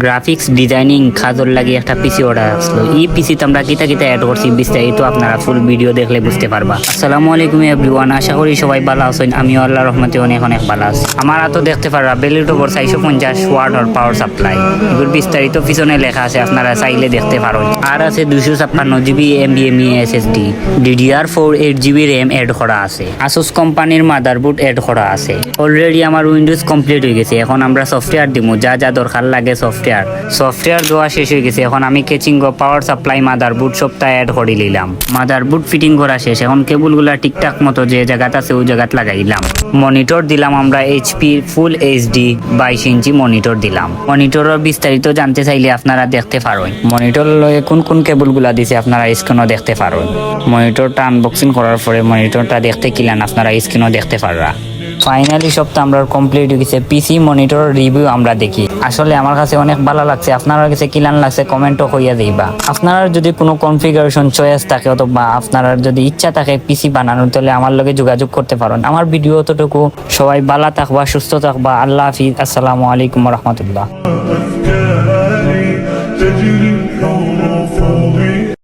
Graphics designing কাজর লাগি একটা পিসি order আসলো। এই পিসিতে আমরা কিতা কিতা অ্যাড করছি বিস্তারিত আপনারা ফুল ভিডিও দেখলে বুঝতে পারবা। আসসালামু আলাইকুম এভরিওয়ান, আশা করি সবাই ভালো আছেন। আমিও আল্লাহর রহমতে অনেক অনেক ভালো আছি। আমার হাতও দেখতে পারবা বেলির উপর 450 ওয়াট পাওয়ার সাপ্লাই, এগুলো বিস্তারিত পিছনে লেখা আছে, আপনারা চাইলে দেখতে পারেন। আর আছে 256 GB NVMe SSD, DDR4 8GB RAM add করা আছে। আসুস কোম্পানির মাদারবোর্ড অ্যাড করা আছে। অলরেডি আমার উইন্ডোজ কমপ্লিট হয়ে গেছে। এখন আমরা সফটওয়্যার দিব, যা যা দরকার লাগে সফটওয়্যার দেওয়া শেষ হয়ে গেছে। এখন আমি কেচিং পাওয়ার সাপ্লাই মাদারবোর্ড সবটা অ্যাড করে নিলাম। মাদারবোর্ড ফিটিং করা শেষ। এখন কেবলগুলা ঠিকঠাক মতো যে জায়গাত আছে ওই জায়গাত লাগাইলাম। মনিটর দিলাম আমরা HP ফুল HD 22 ইঞ্চি মনিটর দিলাম। মনিটরের বিস্তারিত জানতে চাইলে আপনারা দেখতে পারেন। মনিটর লয়ে কোন কোন কেবলগুলা দিছে আপনারা স্ক্রিনও দেখতে পারেন। মনিটরটা আনবক্সিং করার পরে মনিটরটা দেখতে কিলান আপনারা স্ক্রিনও দেখতে পাররা। ফাইনালি সবটা আমরা কমপ্লিট হয়ে গেছে। পিসি মনিটর রিভিউ আমরা দেখি। আসলে আমার কাছে অনেক ভালো লাগছে। আপনার কাছে কিলান লাগছে কমেন্টও কইয়া দিবা। আপনারা যদি কোনো কনফিগারেশন চয়েস থাকে অথবা আপনারা যদি ইচ্ছা থাকে পিসি বানানোর, তাহলে আমার লগে যোগাযোগ করতে পারেন। আমার ভিডিও অতটুকু। সবাই ভালো থাকবা, সুস্থ থাকবা। আল্লাহ হাফিজ। আসসালামু আলাইকুম রহমতুল্লাহ।